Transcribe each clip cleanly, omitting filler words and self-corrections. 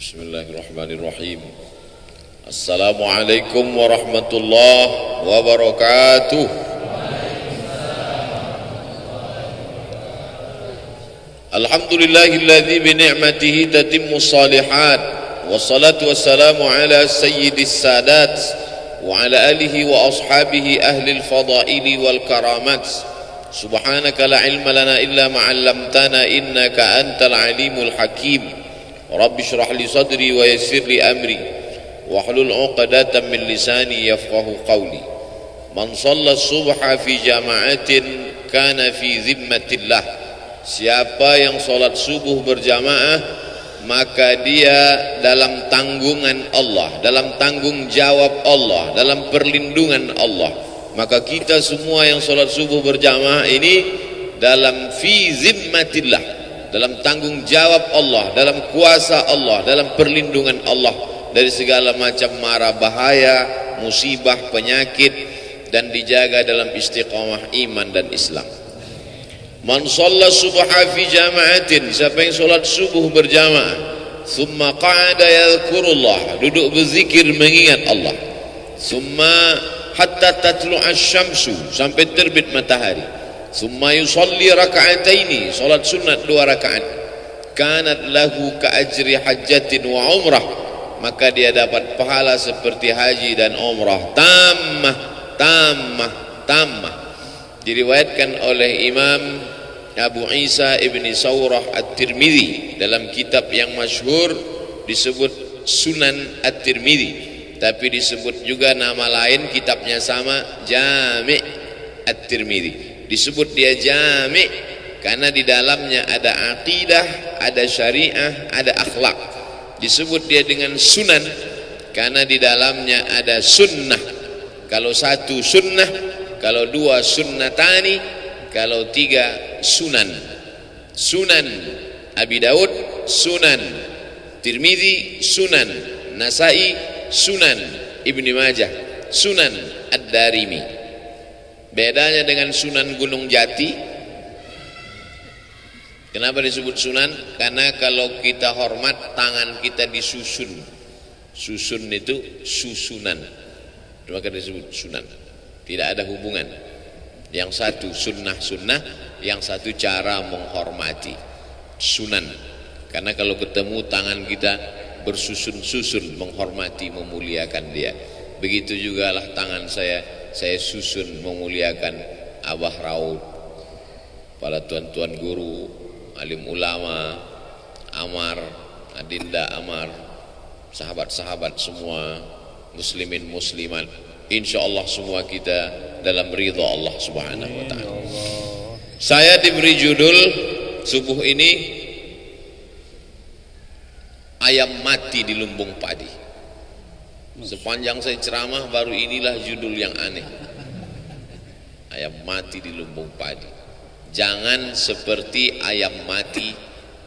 Bismillahirrahmanirrahim. Assalamualaikum warahmatullahi wabarakatuh. Alhamdulillahilladzi bi ni'matihi tatimmu shalihat. Wassalatu wassalamu ala sayyidis sadat wa ala alihi wa ashabihi ahli al-fadaili wal karamat. Subhanaka la ilma lana illa ma 'allamtana innaka antal alimul hakim. Rabbi shrah li sadri wa yassir li amri wahlul 'uqdatam min lisani yafqahu qawli. Man shalla subha fi jama'atin kana fi zimmatillah. Siapa yang salat subuh berjamaah maka dia dalam tanggungan Allah, dalam tanggung jawab Allah, dalam perlindungan Allah. Maka kita semua yang salat subuh berjamaah ini dalam fi zimmatillah, dalam tanggung jawab Allah, dalam kuasa Allah, dalam perlindungan Allah dari segala macam mara bahaya, musibah, penyakit, dan dijaga dalam istiqamah iman dan Islam. Man shalla subha fi jama'atin, siapa yang salat subuh berjamaah, thumma qa'ada yadhkurullah, duduk berzikir mengingat Allah, thumma hatta tatlu'a asy-syamsu, sampai terbit matahari, thumma yusalli raka'ataini, salat sunat 2 rakaat, kanat lahu ka ajri hajjatin wa umrah, maka dia dapat pahala seperti haji dan umrah tammah. Diriwayatkan oleh Imam Abu Isa ibni Sawrah At-Tirmidzi dalam kitab yang masyhur disebut Sunan At-Tirmidzi, tapi disebut juga nama lain kitabnya sama, Jami' At-Tirmidzi. Disebut dia Jami' karena di dalamnya ada aqidah, ada syariah, ada akhlak. Disebut dia dengan Sunan karena di dalamnya ada sunnah. Kalau 1 sunnah, kalau 2 sunnatani, kalau 3 sunan. Sunan Abi Daud, Sunan Tirmidzi, Sunan Nasai, Sunan Ibni Majah, Sunan Ad-Darimi. Bedanya dengan Sunan Gunung Jati, kenapa disebut sunan? Karena kalau kita hormat, tangan kita disusun. Susun itu susunan, maka disebut sunan. Tidak ada hubungan. Yang satu sunnah, yang satu cara menghormati, sunan. Karena kalau ketemu tangan kita bersusun-susun, menghormati, memuliakan dia. Begitu juga lah tangan saya susun memuliakan Abah Raud, para tuan-tuan guru, alim ulama, Amar, Adinda Amar, sahabat-sahabat semua, muslimin muslimat, insyaallah semua kita dalam ridha Allah Subhanahu wa taala. Saya diberi judul subuh ini ayam mati di lumbung padi. Sepanjang saya ceramah baru inilah judul yang aneh. Ayam mati di lumbung padi. Jangan seperti ayam mati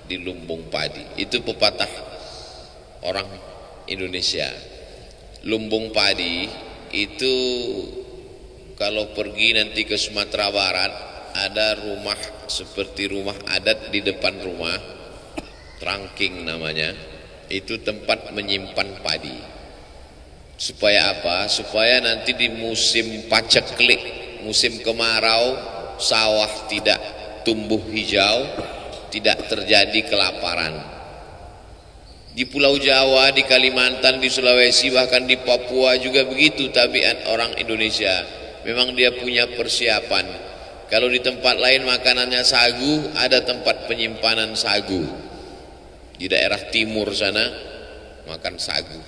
di lumbung padi. Itu pepatah orang Indonesia. Lumbung padi itu kalau pergi nanti ke Sumatera Barat, ada rumah seperti rumah adat di depan rumah, trangking namanya. Itu tempat menyimpan padi. Supaya apa? Supaya nanti di musim paceklik, musim kemarau, sawah tidak tumbuh hijau, tidak terjadi kelaparan. Di Pulau Jawa, di Kalimantan, di Sulawesi, bahkan di Papua juga begitu tabiat orang Indonesia. Memang dia punya persiapan. Kalau di tempat lain makanannya sagu, ada tempat penyimpanan sagu. Di daerah timur sana makan sagu.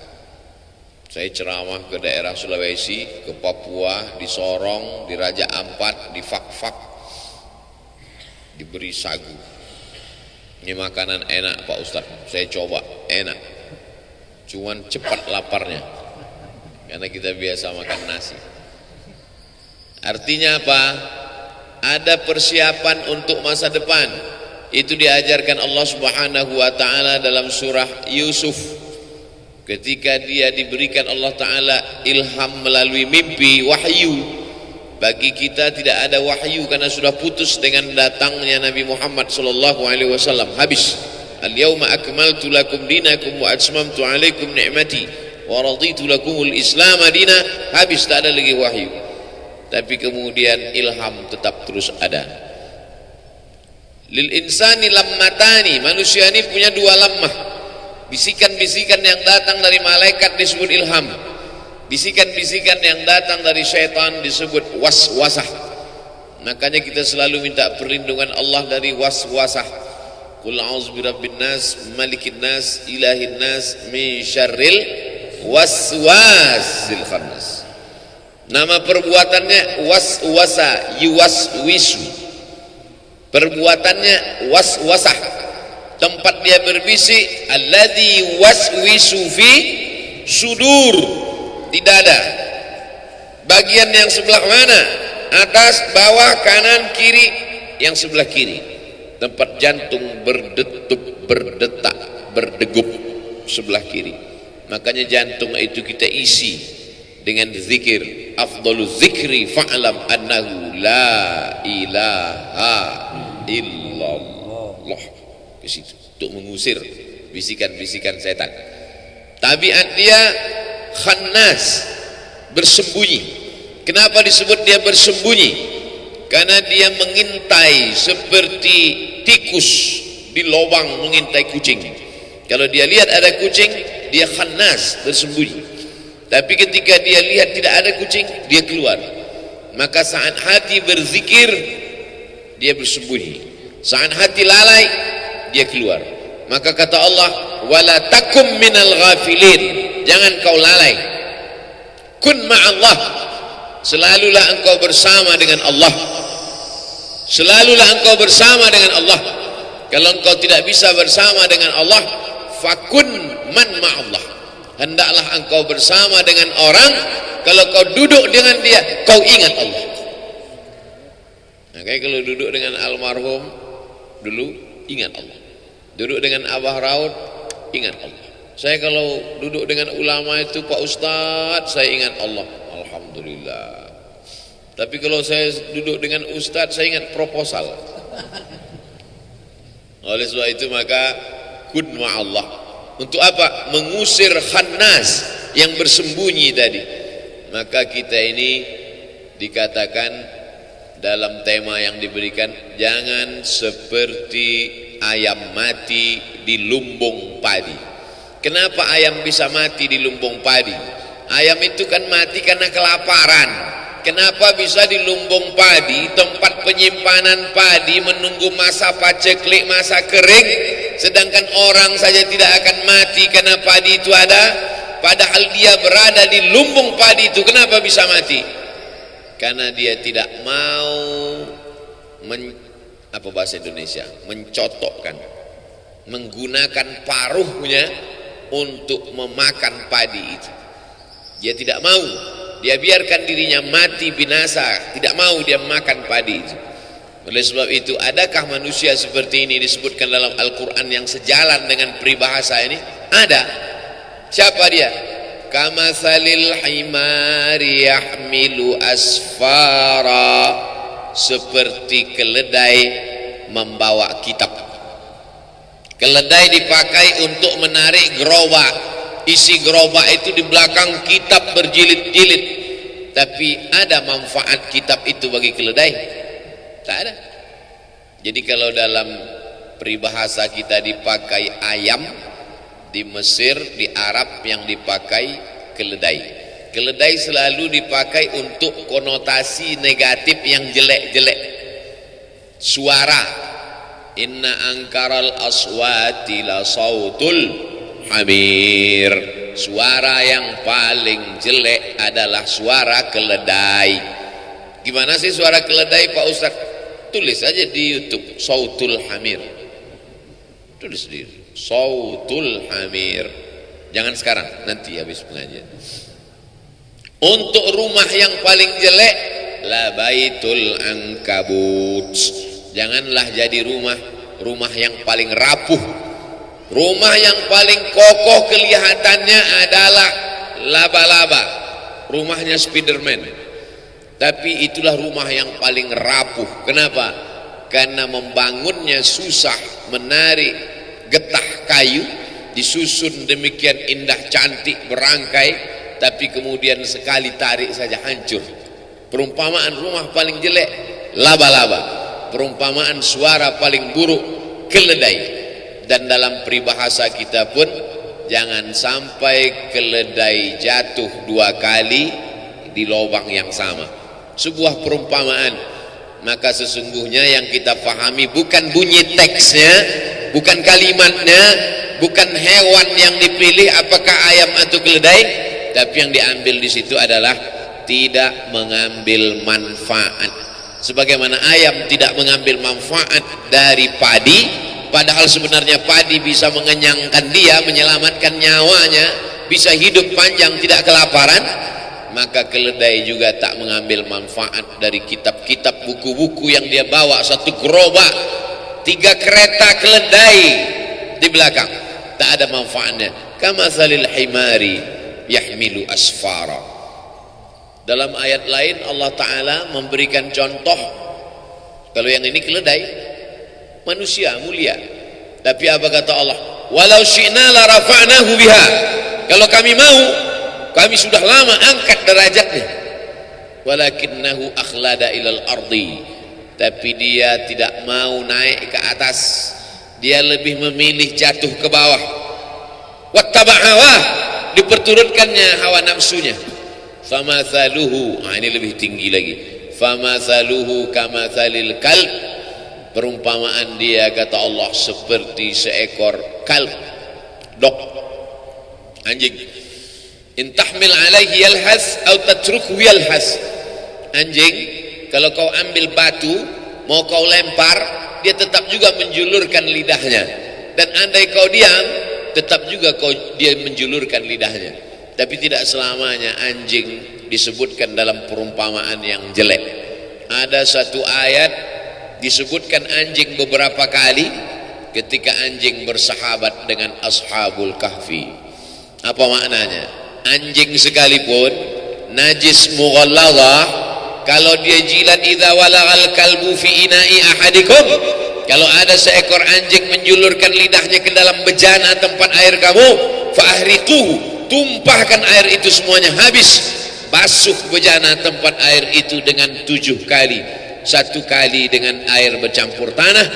Saya ceramah ke daerah Sulawesi, ke Papua, di Sorong, di Raja Ampat, di Fak-Fak, diberi sagu. Ini makanan enak Pak Ustadz, saya coba, enak. Cuman cepat laparnya, karena kita biasa makan nasi. Artinya apa? Ada persiapan untuk masa depan. Itu diajarkan Allah Subhanahu wa taala dalam surah Yusuf. Ketika dia diberikan Allah taala ilham melalui mimpi, wahyu. Bagi kita tidak ada wahyu karena sudah putus dengan datangnya Nabi Muhammad sallallahu alaihi wasallam, habis. Al-yawma akmaltu lakum dinakum wa atmamtu alaikum ni'mati wa raditu lakumul Islam madina. Habis, tak ada lagi wahyu. Tapi kemudian ilham tetap terus ada. Lil insani lammatani, manusia ini punya dua lammah. Bisikan-bisikan yang datang dari malaikat disebut ilham. Bisikan-bisikan yang datang dari syaitan disebut waswasah. Makanya kita selalu minta perlindungan Allah dari waswasah. Qul a'udzu birabbin nas, malikin nas, ilahin nas, min syarril waswasil khannas. Nama perbuatannya waswasa, yuwaswisu. Perbuatannya waswasah. Tempat dia berbisik, alladzi waswisu fi sudur, di dada. Bagian yang sebelah mana? Atas, bawah, kanan, kiri. Yang sebelah kiri. Tempat jantung berdetup, berdetak, berdegup sebelah kiri. Makanya jantung itu kita isi dengan zikir. Afdalu zikri fa'lam annahu la ilaha illallah. Ke situ untuk mengusir bisikan-bisikan setan. Tabiat dia khannas, bersembunyi. Kenapa disebut dia bersembunyi? Karena dia mengintai seperti tikus di lubang mengintai kucing. Kalau dia lihat ada kucing, dia khannas, bersembunyi. Tapi ketika dia lihat tidak ada kucing, dia keluar. Maka saat hati berzikir, dia bersembunyi. Saat hati lalai, dia keluar. Maka kata Allah, wala takum minal ghafilin, jangan kau lalai. Kun ma'allah, selalulah engkau bersama dengan Allah. Selalulah engkau bersama dengan Allah. Kalau engkau tidak bisa bersama dengan Allah, fakun man ma'allah, hendaklah engkau bersama dengan orang. Kalau kau duduk dengan dia, kau ingat Allah. Makanya kalau duduk dengan almarhum dulu, ingat Allah. Duduk dengan Abah Raud, ingat Allah. Saya kalau duduk dengan ulama itu, Pak Ustadz, saya ingat Allah. Alhamdulillah. Tapi kalau saya duduk dengan Ustadz, saya ingat proposal. Oleh sebab itu maka kun ma'allah. Untuk apa? Mengusir khannas yang bersembunyi tadi. Maka kita ini dikatakan dalam tema yang diberikan, jangan seperti ayam mati di lumbung padi. Kenapa ayam bisa mati di lumbung padi? Ayam itu kan mati karena kelaparan. Kenapa bisa di lumbung padi, tempat penyimpanan padi, menunggu masa paceklik, masa kering, sedangkan orang saja tidak akan mati karena padi itu ada, padahal dia berada di lumbung padi itu. Kenapa bisa mati? Karena dia tidak mau apa bahasa Indonesia, mencotokkan, menggunakan paruhnya untuk memakan padi itu. Dia tidak mau. Dia biarkan dirinya mati binasa, tidak mau dia makan padi itu. Oleh sebab itu, adakah manusia seperti ini disebutkan dalam Al-Quran yang sejalan dengan peribahasa ini? Ada. Siapa dia? Kamathalil himari yahmilu asfara, seperti keledai membawa kitab. Keledai dipakai untuk menarik gerobak. Isi gerobak itu di belakang kitab berjilid-jilid. Tapi ada manfaat kitab itu bagi keledai? Tak ada. Jadi kalau dalam peribahasa kita dipakai ayam, di Mesir, di Arab yang dipakai keledai. Keledai selalu dipakai untuk konotasi negatif yang jelek-jelek. Suara. Inna angkaral aswati la sautul hamir. Suara yang paling jelek adalah suara keledai. Gimana sih suara keledai, Pak Ustaz? Tulis aja di YouTube, sautul hamir. Tulis di sautul hamir. Jangan sekarang, nanti habis pengajian. Untuk rumah yang paling jelek, la baitul ankabut. Janganlah jadi rumah yang paling rapuh. Rumah yang paling kokoh kelihatannya adalah laba-laba, rumahnya Spiderman. Tapi itulah rumah yang paling rapuh. Kenapa? Karena membangunnya susah, menarik getah kayu, disusun demikian indah cantik berangkai, tapi kemudian sekali tarik saja hancur. Perumpamaan rumah paling jelek laba-laba, perumpamaan suara paling buruk keledai. Dan dalam peribahasa kita pun jangan sampai keledai jatuh 2 kali di lubang yang sama. Sebuah perumpamaan. Maka sesungguhnya yang kita pahami bukan bunyi teksnya, bukan kalimatnya, bukan hewan yang dipilih apakah ayam atau keledai, tapi yang diambil di situ adalah tidak mengambil manfaat. Sebagaimana ayam tidak mengambil manfaat dari padi, padahal sebenarnya padi bisa mengenyangkan dia, menyelamatkan nyawanya, bisa hidup panjang tidak kelaparan, maka keledai juga tak mengambil manfaat dari kitab-kitab, buku-buku yang dia bawa. 1 gerobak 3 kereta keledai di belakang, tak ada manfaatnya. Kamatsalil himari yahmilu asfara. Dalam ayat lain Allah Ta'ala memberikan contoh, kalau yang ini keledai manusia mulia, tapi apa kata Allah? Walau syi'na la rafa'nahu biha. Kalau kami mau, kami sudah lama angkat derajatnya. Walakinnahu akhlada ilal ardi. Tapi dia tidak mau naik ke atas, dia lebih memilih jatuh ke bawah. Wattaba'awa, diperturutkannya hawa nafsunya. Famathaluhu, ini lebih tinggi lagi. Famathaluhu kamathalil kalb. Perumpamaan dia kata Allah seperti seekor kalb, dog, anjing. Intahmil alaihi yalhas atau tatrukhu yalhas. Anjing kalau kau ambil batu mau kau lempar, dia tetap juga menjulurkan lidahnya, dan andai kau diam tetap juga dia menjulurkan lidahnya. Tapi tidak selamanya anjing disebutkan dalam perumpamaan yang jelek. Ada satu ayat disebutkan anjing beberapa kali ketika anjing bersahabat dengan ashabul kahfi. Apa maknanya? Anjing sekalipun najis mughalladhah, kalau dia jilat idza walagal kalbu fi ina'i ahadikum, kalau ada seekor anjing menjulurkan lidahnya ke dalam bejana tempat air kamu, fa ahriquhu, tumpahkan air itu semuanya habis, basuh bejana tempat air itu dengan 7 kali. 1 kali dengan air bercampur tanah,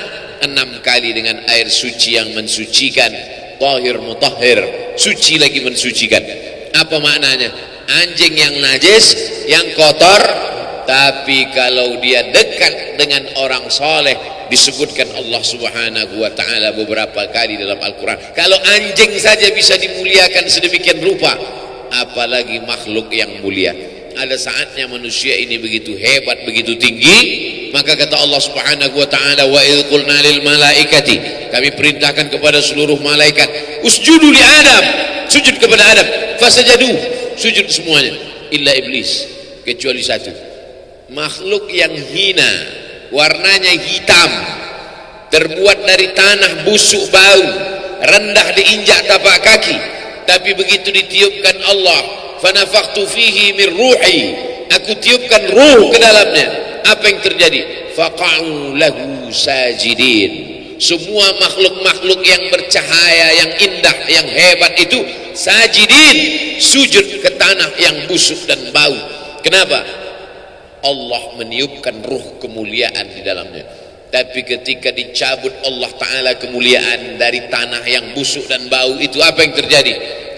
6 kali dengan air suci yang mensucikan, tahir mutahhir, suci lagi mensucikan. Apa maknanya? Anjing yang najis, yang kotor, tapi kalau dia dekat dengan orang soleh, disebutkan Allah Subhanahu wa ta'ala beberapa kali dalam Al-Quran. Kalau anjing saja bisa dimuliakan sedemikian rupa, apalagi makhluk yang mulia. Ada saatnya manusia ini begitu hebat, begitu tinggi, maka kata Allah Subhanahu wa ta'ala, wa idh qulna lil malaikati, kami perintahkan kepada seluruh malaikat, usjudu li Adam, sujud kepada Adam, fasajadu, sujud semuanya, illa iblis, kecuali satu, makhluk yang hina, warnanya hitam, terbuat dari tanah busuk bau, rendah diinjak tapak kaki, tapi begitu ditiupkan Allah, fanafakhtu fihi min ruhi, aku tiupkan ruh ke dalamnya, apa yang terjadi? Faqa'u lahu sajidin. Semua makhluk-makhluk yang bercahaya, yang indah, yang hebat itu sajidin, sujud ke tanah yang busuk dan bau. Kenapa? Allah meniupkan ruh kemuliaan di dalamnya. Tapi ketika dicabut Allah Ta'ala kemuliaan dari tanah yang busuk dan bau itu, apa yang terjadi?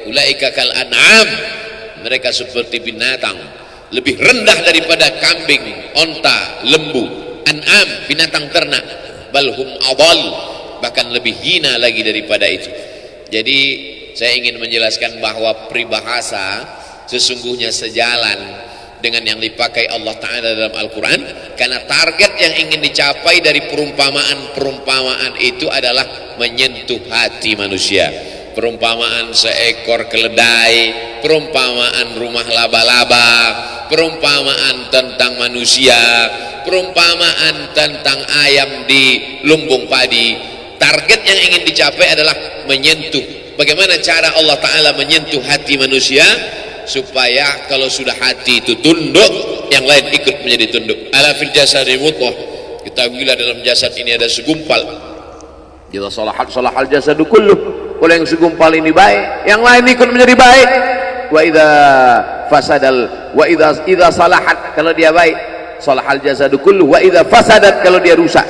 Ulaika kal an'am, mereka seperti binatang, lebih rendah daripada kambing, onta, lembu. An'am, binatang ternak. Balhum adal, bahkan lebih hina lagi daripada itu. Jadi saya ingin menjelaskan bahwa peribahasa sesungguhnya sejalan dengan yang dipakai Allah Ta'ala dalam Al-Quran, karena target yang ingin dicapai dari perumpamaan itu adalah menyentuh hati manusia. Perumpamaan seekor keledai, perumpamaan rumah laba-laba, perumpamaan tentang manusia, perumpamaan tentang ayam di lumbung padi. Target yang ingin dicapai adalah menyentuh. Bagaimana cara Allah Ta'ala menyentuh hati manusia? Supaya kalau sudah hati itu tunduk, yang lain ikut menjadi tunduk. Ala fil jasadi mudghah, ketahuilah dalam jasad ini ada segumpal Kita salahal jasadu kulluh. Kalau yang segumpal ini baik, yang lain ikut menjadi baik. Wa idza salahat, kalau dia baik, salahal jasadu kulluh. Wa idza fasadat, kalau dia rusak,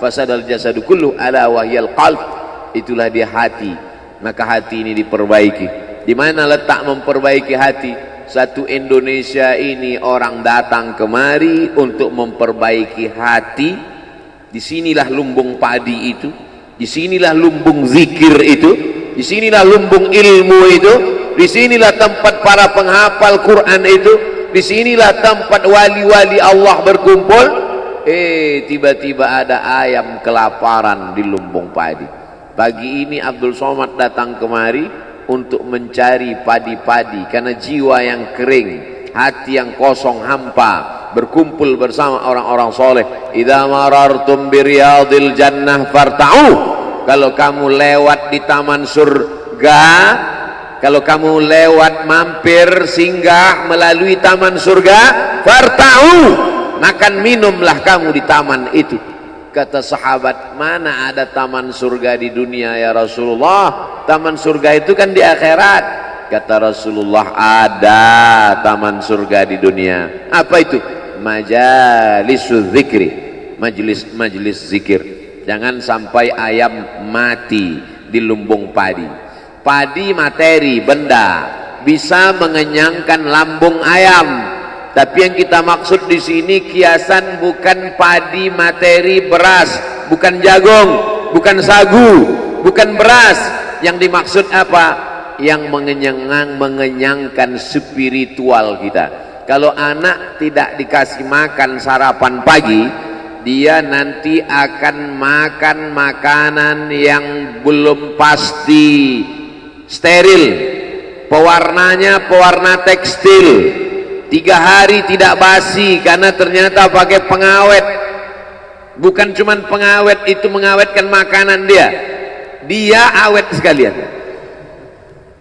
fasadal jasadu kulluh, ala wahyal qalb, itulah dia hati. Maka hati ini diperbaiki. Di mana letak memperbaiki hati? Satu Indonesia ini orang datang kemari untuk memperbaiki hati. Disinilah lumbung padi itu, disinilah lumbung zikir itu, disinilah lumbung ilmu itu, disinilah tempat para penghafal Quran itu, disinilah tempat wali-wali Allah berkumpul. Tiba-tiba ada ayam kelaparan di lumbung padi. Pagi ini Abdul Somad datang kemari untuk mencari padi-padi, karena jiwa yang kering, hati yang kosong hampa, berkumpul bersama orang-orang soleh. Idza marartum biriyadil jannah farta'u, kalau kamu lewat di taman surga, kalau kamu lewat mampir singgah melalui taman surga, farta'u, makan minumlah kamu di taman itu. Kata sahabat, mana ada taman surga di dunia ya Rasulullah? Taman surga itu kan di akhirat. Kata Rasulullah, ada taman surga di dunia. Apa itu? Majalisul zikri, majelis zikir. Jangan sampai ayam mati di lumbung padi. Padi materi, benda, bisa mengenyangkan lambung ayam. Tapi yang kita maksud di sini kiasan bukan padi materi beras, bukan jagung, bukan sagu, bukan beras. Yang dimaksud apa? Yang mengenyangkan spiritual kita. Kalau anak tidak dikasih makan sarapan pagi, dia nanti akan makan makanan yang belum pasti, steril, pewarnanya pewarna tekstil. 3 hari tidak basi karena ternyata pakai pengawet. Bukan cuma pengawet itu mengawetkan makanan dia awet sekalian.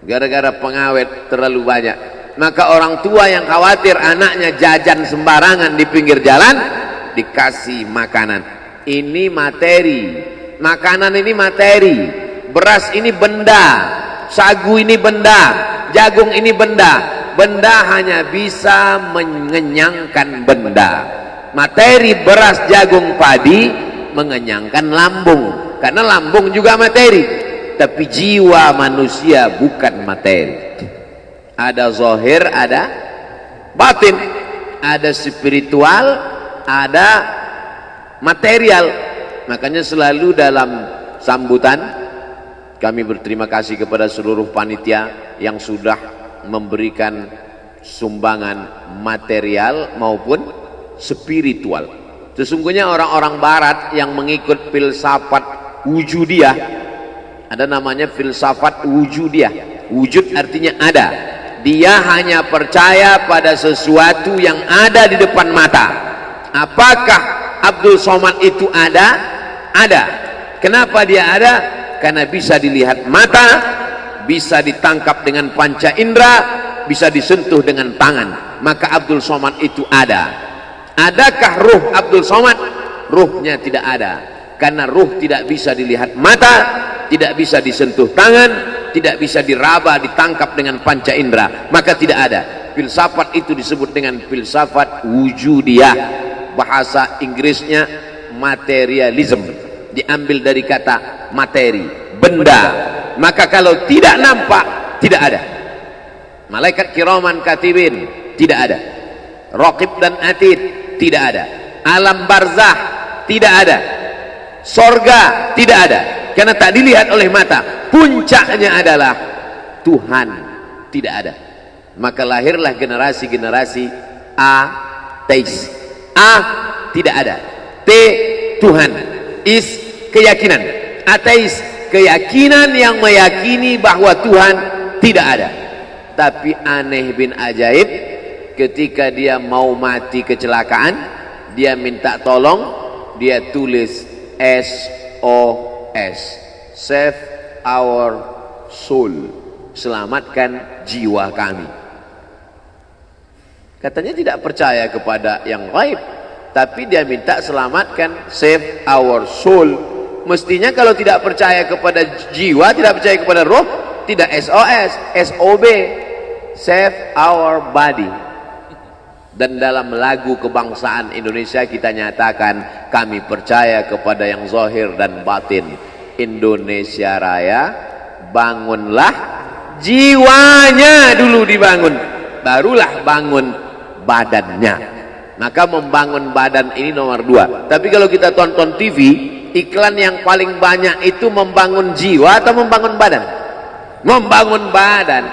Gara-gara pengawet terlalu banyak. Maka orang tua yang khawatir anaknya jajan sembarangan di pinggir jalan, dikasih makanan. Ini materi. Makanan ini materi. Beras ini benda. Sagu ini benda. Jagung ini benda. Benda hanya bisa mengenyangkan benda. Materi beras, jagung, padi mengenyangkan lambung, karena lambung juga materi. Tapi jiwa manusia bukan materi. Ada zahir, ada batin, ada spiritual, ada material. Makanya selalu dalam sambutan kami berterima kasih kepada seluruh panitia yang sudah memberikan sumbangan material maupun spiritual. Sesungguhnya orang-orang barat yang mengikut filsafat wujudiyah, ada namanya filsafat wujudiyah. Wujud artinya ada. Dia hanya percaya pada sesuatu yang ada di depan mata. Apakah Abdul Somad itu ada? Ada. Kenapa dia ada? Karena bisa dilihat mata, bisa ditangkap dengan panca indera, bisa disentuh dengan tangan. Maka Abdul Somad itu ada. Adakah ruh Abdul Somad? Ruhnya tidak ada, karena ruh tidak bisa dilihat mata, tidak bisa disentuh tangan, tidak bisa diraba, ditangkap dengan panca indera. Maka tidak ada. Filsafat itu disebut dengan filsafat wujudiyah. Bahasa Inggrisnya materialism, diambil dari kata materi, benda. Maka kalau tidak nampak, tidak ada. Malaikat kiraman katibin, tidak ada. Raqib dan atid, tidak ada. Alam barzah, tidak ada. Sorga, tidak ada. Karena tak dilihat oleh mata. Puncaknya adalah Tuhan, tidak ada. Maka lahirlah generasi-generasi ateis. A, tidak ada. T, Tuhan. Is, keyakinan. Ateis, keyakinan yang meyakini bahwa Tuhan tidak ada. Tapi aneh bin ajaib, ketika dia mau mati kecelakaan, dia minta tolong, dia tulis SOS, save our soul, selamatkan jiwa kami. Katanya tidak percaya kepada yang gaib, tapi dia minta selamatkan, save our soul, Mestinya kalau tidak percaya kepada jiwa, tidak percaya kepada roh, tidak SOS, SOB, save our body. Dan dalam lagu kebangsaan Indonesia kita nyatakan, kami percaya kepada yang zahir dan batin. Indonesia Raya, bangunlah jiwanya dulu dibangun, barulah bangun badannya. Maka membangun badan ini nomor 2. Tapi kalau kita tonton TV, iklan yang paling banyak itu membangun jiwa atau membangun badan? Membangun badan.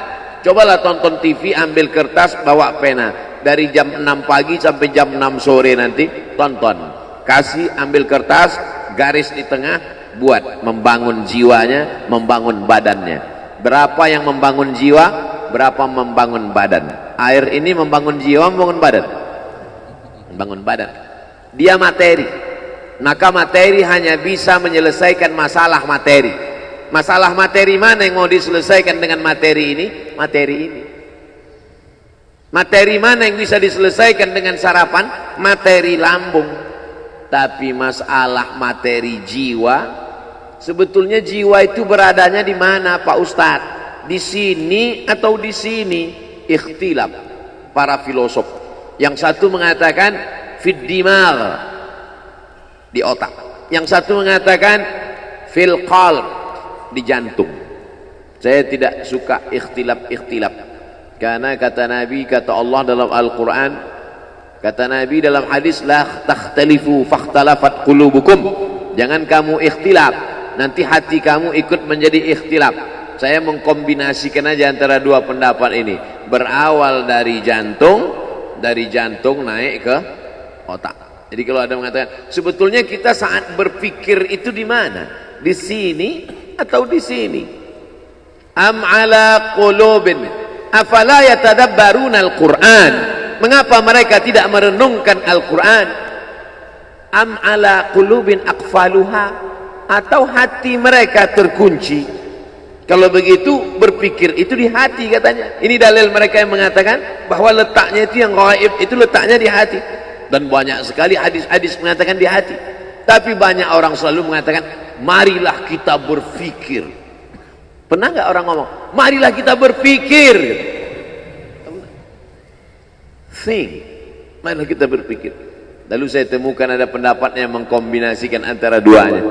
Cobalah tonton TV, ambil kertas, bawa pena. Dari jam 6 pagi sampai jam 6 sore nanti tonton. Kasih, ambil kertas, garis di tengah, buat membangun jiwanya, membangun badannya. Berapa yang membangun jiwa, berapa membangun badan. Air ini membangun jiwa, membangun badan. Membangun badan. Dia materi. Maka materi hanya bisa menyelesaikan masalah materi. Masalah materi mana yang mau diselesaikan dengan materi ini? Materi ini. Materi mana yang bisa diselesaikan dengan sarapan? Materi lambung. Tapi masalah materi jiwa, sebetulnya jiwa itu beradanya di mana, Pak Ustadz? Di sini atau di sini? Ikhtilaf para filosof. Yang satu mengatakan fid dimag, di otak. Yang satu mengatakan fil qalb, di jantung. Saya tidak suka ikhtilaf. Karena kata Nabi, kata Allah dalam Al-Quran, kata Nabi dalam hadis, la takhtalifu fakhtalafat qulubukum. Jangan kamu ikhtilaf, nanti hati kamu ikut menjadi ikhtilaf. Saya mengkombinasikan aja antara dua pendapat ini. Berawal dari jantung naik ke otak. Jadi kalau ada mengatakan, sebetulnya kita saat berpikir itu di mana? Di sini atau di sini? Am ala qulubin afala yatadabbaruna al-Qur'an. Mengapa mereka tidak merenungkan Al-Quran? Am ala qulubin aqfaluha, atau hati mereka terkunci? Kalau begitu, berpikir itu di hati katanya. Ini dalil mereka yang mengatakan bahwa letaknya itu yang gaib, itu letaknya di hati. Dan banyak sekali hadis-hadis mengatakan di hati. Tapi banyak orang selalu mengatakan, marilah kita berpikir. Pernah nggak orang ngomong, marilah kita berpikir? Think, marilah kita berpikir. Lalu saya temukan ada pendapatnya yang mengkombinasikan antara duanya.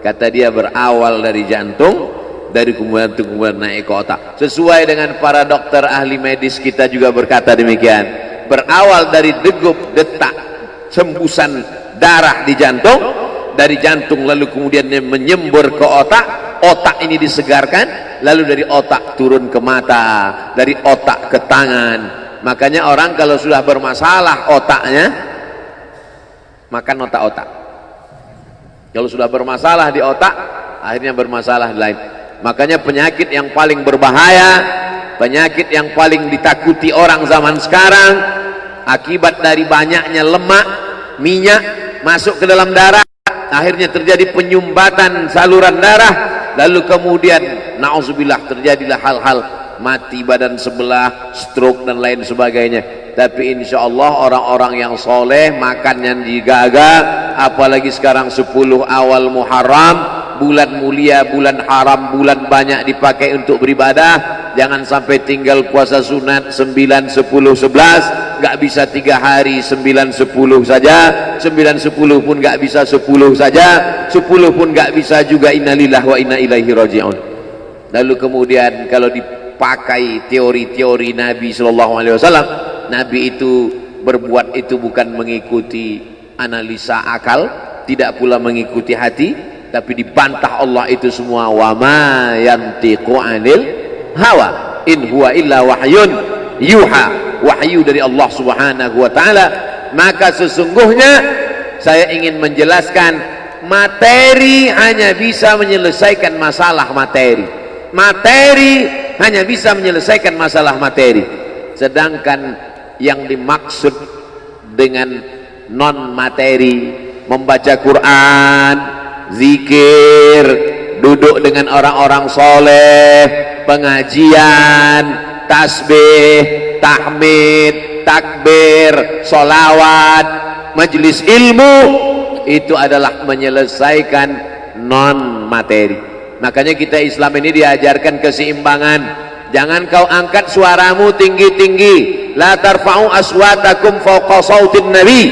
Kata dia berawal dari jantung, dari kemudian naik ke otak. Sesuai dengan para dokter ahli medis kita juga berkata demikian. Berawal dari degup, detak, hembusan darah di jantung, dari jantung lalu kemudian menyembur ke otak. Otak ini disegarkan, lalu dari otak turun ke mata, dari otak ke tangan. Makanya orang kalau sudah bermasalah otaknya, makan otak-otak. Kalau sudah bermasalah di otak, akhirnya bermasalah di lain. Makanya penyakit yang paling berbahaya, penyakit yang paling ditakuti orang zaman sekarang, akibat dari banyaknya lemak, minyak masuk ke dalam darah, akhirnya terjadi penyumbatan saluran darah, lalu kemudian na'udzubillah terjadilah hal-hal mati badan sebelah, stroke dan lain sebagainya. Tapi insya Allah orang-orang yang soleh makan yang digaga, apalagi sekarang 10 awal Muharram, bulan mulia, bulan haram, bulan banyak dipakai untuk beribadah. Jangan sampai tinggal puasa sunat 9, 10, 11, gak bisa 3 hari 9, 10 saja, 9, 10 pun gak bisa 10 saja, 10 pun gak bisa juga. Innalillah wa inna ilaihi raji'un. Lalu kemudian kalau dipakai teori-teori Nabi SAW, Nabi itu berbuat itu bukan mengikuti analisa akal, tidak pula mengikuti hati, tapi dibantah Allah itu semua. Wa ma yantiqu 'anil hawa in huwa illa wahyun yuha, wahyu dari Allah Subhanahu wa taala. Maka sesungguhnya saya ingin menjelaskan, materi hanya bisa menyelesaikan masalah materi. Materi hanya bisa menyelesaikan masalah materi. Sedangkan yang dimaksud dengan non materi, membaca Quran, zikir, duduk dengan orang-orang soleh, pengajian, tasbih, tahmid, takbir, solawat, majelis ilmu, itu adalah menyelesaikan non materi. Makanya kita Islam ini diajarkan keseimbangan. Jangan kau angkat suaramu tinggi-tinggi. La tarfa'u aswatakum fawqa sautin nabi.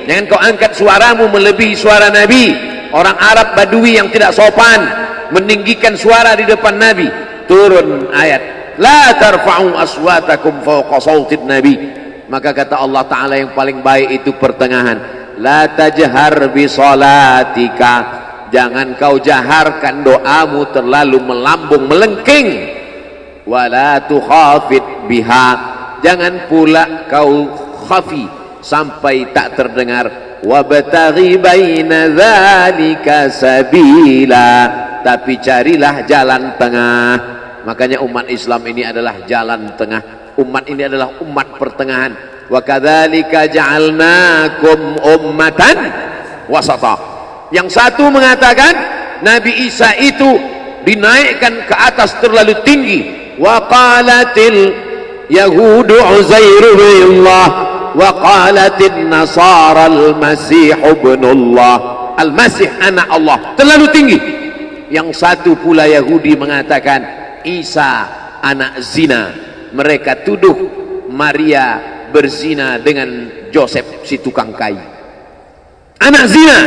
Jangan kau angkat suaramu melebihi suara Nabi. Orang Arab Badui yang tidak sopan meninggikan suara di depan Nabi. Turun ayat, la tarfa'u aswatakum fawqa sautin nabi. Maka kata Allah Ta'ala yang paling baik itu pertengahan. La tajhar bi salatika. Jangan kau jaharkan doamu terlalu melambung melengking. Wala tukhafit biha. Jangan pula kau khafi sampai tak terdengar. Wabtaghi baina dzalika sabila. Tapi carilah jalan tengah. Makanya umat Islam ini adalah jalan tengah. Umat ini adalah umat pertengahan. Wa kadzalika ja'alnakum ummatan wasata. Yang satu mengatakan Nabi Isa itu dinaikkan ke atas terlalu tinggi. Wa qalatil yahudu Uzairu billah wa qalatin nasara al-masih ibnullah. Al-masih anak Allah, terlalu tinggi. Yang satu pula Yahudi mengatakan Isa anak zina. Mereka tuduh Maria berzina dengan Joseph si tukang kayu. Anak zina,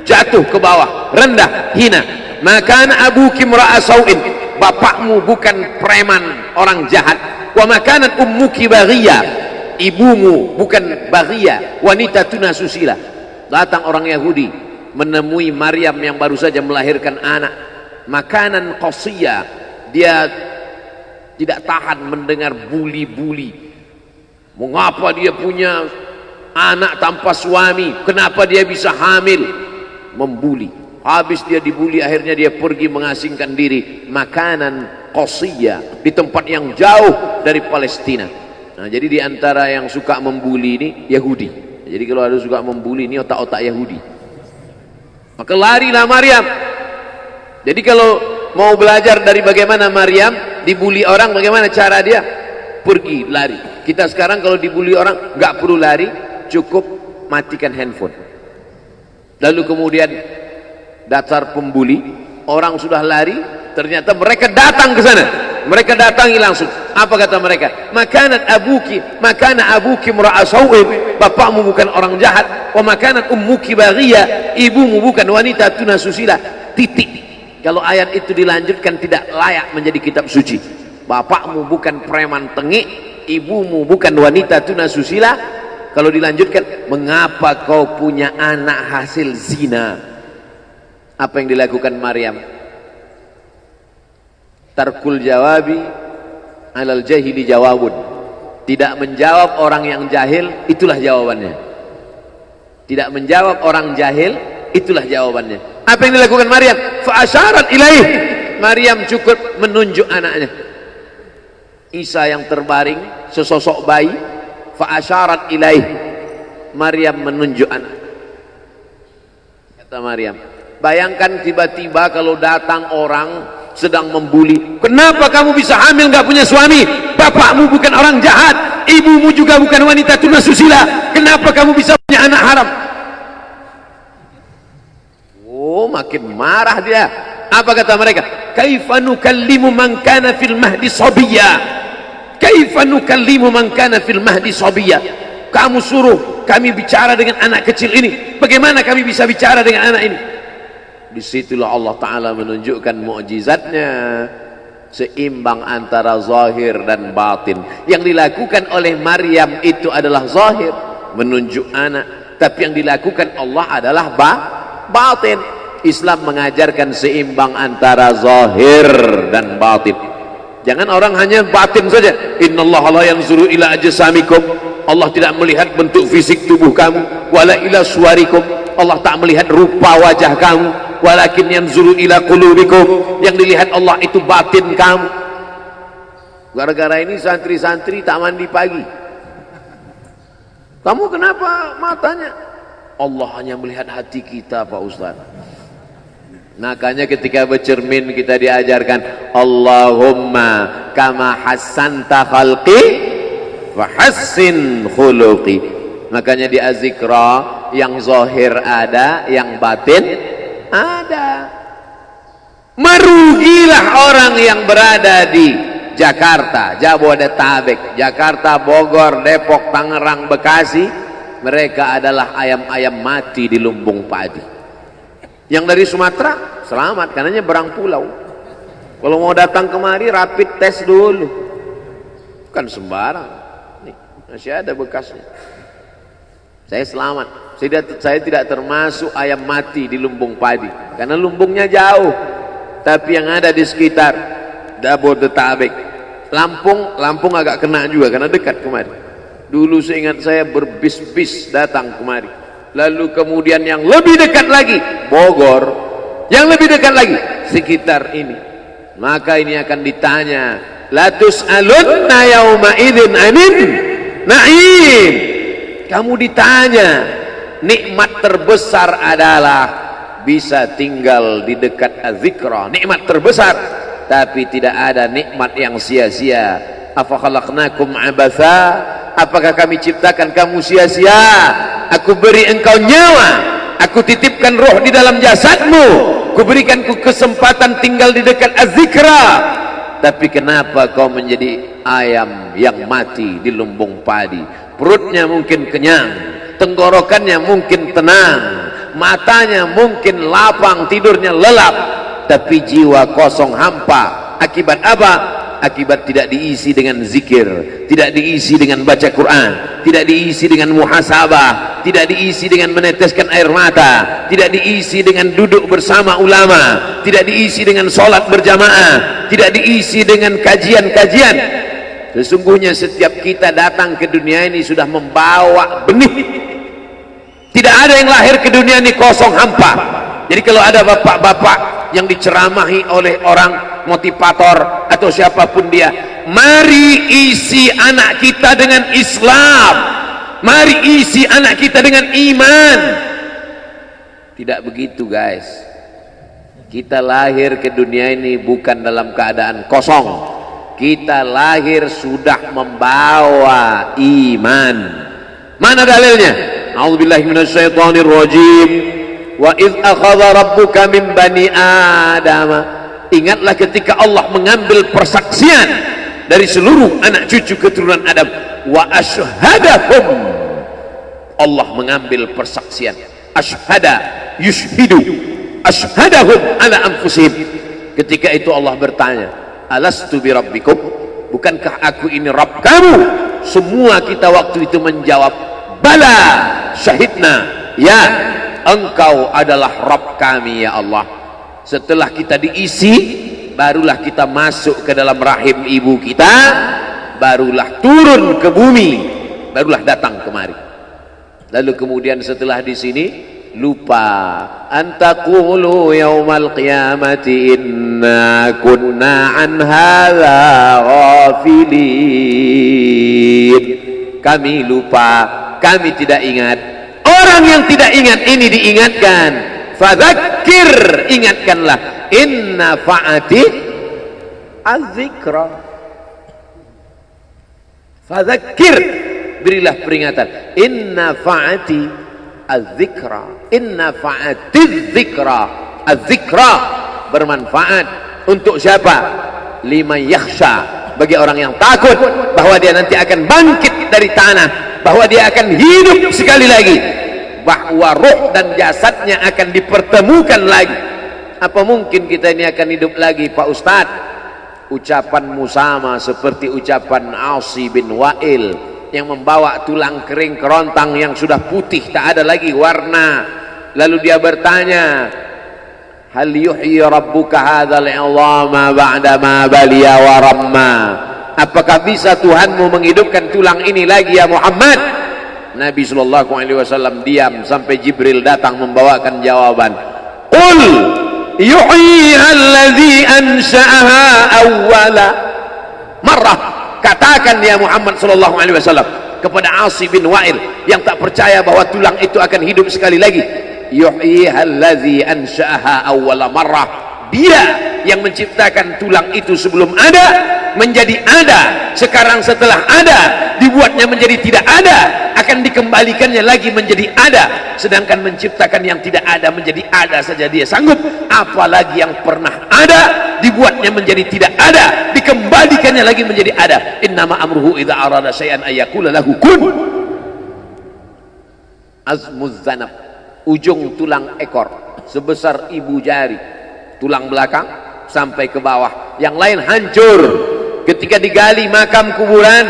jatuh ke bawah, rendah, hina. Maka abuki imra'a sau'in. Bapakmu bukan preman, orang jahat. Wa makanat ummuki baghiyah. Ibumu bukan baghiyah, wanita tuna susila. Datang orang Yahudi menemui Maryam yang baru saja melahirkan anak. Makanan qasiyah. Dia tidak tahan mendengar buli-buli. Mengapa dia punya anak tanpa suami? Kenapa dia bisa hamil? Membuli. Habis dia dibuli, akhirnya dia pergi mengasingkan diri. Makanan qasiyah di tempat yang jauh dari Palestina. Nah, jadi di antara yang suka membuli ini Yahudi. Jadi kalau ada suka membuli ini otak-otak Yahudi. Maka larilah Maryam. Jadi kalau mau belajar dari bagaimana Maryam dibuli orang, bagaimana cara dia? Pergi, lari. Kita sekarang kalau dibuli orang nggak perlu lari, cukup matikan handphone. Lalu kemudian dasar pembuli, orang sudah lari, ternyata mereka datang ke sana. Mereka datangi langsung. Apa kata mereka? Makanat abuki mura'a sau'in. Bapakmu bukan orang jahat. Wa makanat ummuki baghiyah. Ibumu bukan wanita tuna susila. Titik. Kalau ayat itu dilanjutkan tidak layak menjadi kitab suci. Bapakmu bukan preman tengik, ibumu bukan wanita tuna susila. Kalau dilanjutkan, mengapa kau punya anak hasil zina? Apa yang dilakukan Maryam? Tarkul jawabi alal jahili jawabun. Tidak menjawab orang yang jahil, itulah jawabannya. Tidak menjawab orang jahil, itulah jawabannya. Apa yang dilakukan Maryam? Fa asyarat ilaih. Maryam cukup menunjuk anaknya. Isa yang terbaring sesosok bayi. Fa asyarat ilaih. Maryam menunjuk anak. Kata Maryam, bayangkan tiba-tiba kalau datang orang sedang membuli. Kenapa kamu bisa hamil nggak punya suami? Bapakmu bukan orang jahat, ibumu juga bukan wanita tuna susila. Kenapa kamu bisa punya anak haram? Oh, makin marah dia. Apa kata mereka? Kaifa nukallimu man kana fil mahdi sabiyya? Kaifa nukallimu man kana fil mahdi sabiyya? Kamu suruh kami bicara dengan anak kecil ini. Bagaimana kami bisa bicara dengan anak ini? Disitulah Allah Ta'ala menunjukkan mukjizatnya, seimbang antara zahir dan batin. Yang dilakukan oleh Maryam itu adalah zahir, menunjuk anak. Tapi yang dilakukan Allah adalah batin. Islam mengajarkan seimbang antara zahir dan batin. Jangan orang hanya batin saja. Innallaha la yanzuru ila ajsamikum. Allah tidak melihat bentuk fisik tubuh kamu. Wala ila suwarikum. Allah tak melihat rupa wajah kamu. Walakin yanzuru ila qulubikum. Yang dilihat Allah itu batin kamu. Gara-gara ini santri-santri tak mandi pagi. Kamu kenapa matanya? Allah hanya melihat hati kita, Pak Ustaz. Makanya ketika bercermin kita diajarkan Allahumma kama hassanta khalqi wa hassin khuluqi. Makanya di azikra yang zahir ada, yang batin ada. Inilah orang yang berada di Jakarta, Jabodetabek, Jakarta, Bogor, Depok, Tangerang, Bekasi. Mereka adalah ayam-ayam mati di lumbung padi. Yang dari Sumatera selamat karena nyebrang pulau. Kalau mau datang kemari rapid test dulu, bukan sembarang. Nih, masih ada bekasnya. Saya selamat. Saya tidak termasuk ayam mati di lumbung padi karena lumbungnya jauh. Tapi yang ada di sekitar Jabodetabek, Lampung agak kena juga karena dekat kemari. Dulu seingat saya berbis-bis datang kemari. Lalu kemudian yang lebih dekat lagi Bogor, yang lebih dekat lagi sekitar ini. Maka ini akan ditanya, la tus'alunna yauma idzin anin na'im. Kamu ditanya, nikmat terbesar adalah bisa tinggal di dekat az-zikra, nikmat terbesar. Tapi tidak ada nikmat yang sia-sia. Afa khalaqnakum abatha, apakah kami ciptakan kamu sia-sia? Aku beri engkau nyawa, aku titipkan roh di dalam jasadmu, ku berikan ku kesempatan tinggal di dekat az-zikra. Tapi kenapa kau menjadi ayam yang mati di lumbung padi? Perutnya mungkin kenyang, tenggorokannya mungkin tenang, matanya mungkin lapang, tidurnya lelap, tapi jiwa kosong hampa. Akibat apa? Akibat tidak diisi dengan zikir, tidak diisi dengan baca Quran, tidak diisi dengan muhasabah, tidak diisi dengan meneteskan air mata, tidak diisi dengan duduk bersama ulama, tidak diisi dengan sholat berjamaah, tidak diisi dengan kajian-kajian. Sesungguhnya setiap kita datang ke dunia ini sudah membawa benih. Tidak ada yang lahir ke dunia ini kosong hampa. Jadi kalau ada bapak-bapak yang diceramahi oleh orang motivator atau siapapun dia, mari isi anak kita dengan Islam, mari isi anak kita dengan iman. Tidak begitu guys. Kita lahir ke dunia ini bukan dalam keadaan kosong. Kita lahir sudah membawa iman. Mana dalilnya? A'udzubillahi minasyaitonir rajim. Wa idz akhadha rabbuka min bani Adam. Ingatlah ketika Allah mengambil persaksian dari seluruh anak cucu keturunan Adam. Wa asyhadahum. Allah mengambil persaksian. Asyhada yushhidu. Asyhadahum ala anfusihim. Ketika itu Allah bertanya, alastu bi rabbikum, bukankah aku ini Rabb kamu? Semua kita waktu itu menjawab, bala syahidna, ya engkau adalah Rabb kami ya Allah. Setelah kita diisi, barulah kita masuk ke dalam rahim ibu kita, barulah turun ke bumi, barulah datang kemari. Lalu kemudian setelah di sini lupa, antaqulu yaumal qiyamati inna kunna an hadza ghafilin. Kami lupa, kami tidak ingat. Orang yang tidak ingat ini diingatkan. Fadzakir, ingatkanlah. Inna fa'ati az-zikra. Fadzakir, berilah peringatan. Inna fa'ati az-zikra. Inna fa'atiz zikra. Az-zikra bermanfaat untuk siapa? Liman yakhsha, bagi orang yang takut bahwa dia nanti akan bangkit dari tanah, bahwa dia akan hidup sekali lagi, bahwa roh dan jasadnya akan dipertemukan lagi. Apa mungkin kita ini akan hidup lagi Pak Ustadz? Ucapanmu sama seperti ucapan Asi bin Wa'il yang membawa tulang kering kerontang yang sudah putih, tak ada lagi warna. Lalu dia bertanya, hal yuhyi rabbuka hadzal 'idhama ba'da ma baliya wa ramma? Apakah bisa Tuhanmu menghidupkan tulang ini lagi ya Muhammad? Nabi sallallahu alaihi wasallam diam sampai Jibril datang membawakan jawaban. Qul yuhyiha allazi ansha'aha awwala marrah. Katakan ya Muhammad sallallahu alaihi wasallam kepada Asi bin Wa'il yang tak percaya bahwa tulang itu akan hidup sekali lagi. Yuhyiha allazi ansha'aha awwala marrah. Dia yang menciptakan tulang itu sebelum ada menjadi ada, sekarang setelah ada dibuatnya menjadi tidak ada, akan dikembalikannya lagi menjadi ada. Sedangkan menciptakan yang tidak ada menjadi ada saja dia sanggup, apalagi yang pernah ada dibuatnya menjadi tidak ada, dikembalikannya lagi menjadi ada. Innama amruhu idza arada syai'an ayyakula lahu kun. Azmuz zanab, ujung tulang ekor sebesar ibu jari, tulang belakang sampai ke bawah, yang lain hancur. Ketika digali makam kuburan,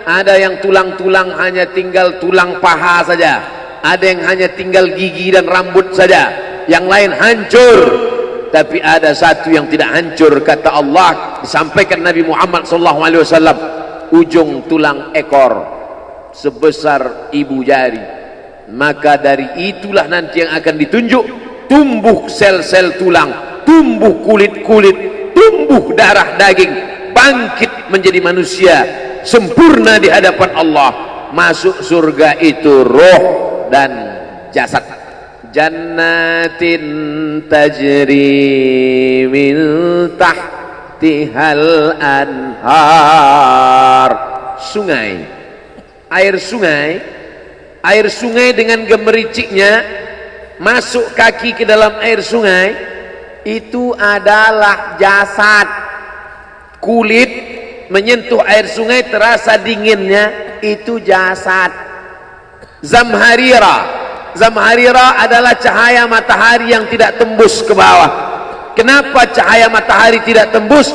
ada yang tulang-tulang hanya tinggal tulang paha saja, ada yang hanya tinggal gigi dan rambut saja, yang lain hancur. Tapi ada satu yang tidak hancur, kata Allah, disampaikan Nabi Muhammad SAW, ujung tulang ekor sebesar ibu jari. Maka dari itulah nanti yang akan ditunjuk, tumbuh sel-sel tulang, tumbuh kulit-kulit, tumbuh darah daging, bangkit menjadi manusia sempurna di hadapan Allah. Masuk surga itu roh dan jasad. Jannatin tajri min tahtihal anhar, sungai, air sungai dengan gemericiknya, masuk kaki ke dalam air sungai, itu adalah jasad. Kulit menyentuh air sungai terasa dinginnya, itu jasad. Zamharira adalah cahaya matahari yang tidak tembus ke bawah. Kenapa cahaya matahari tidak tembus?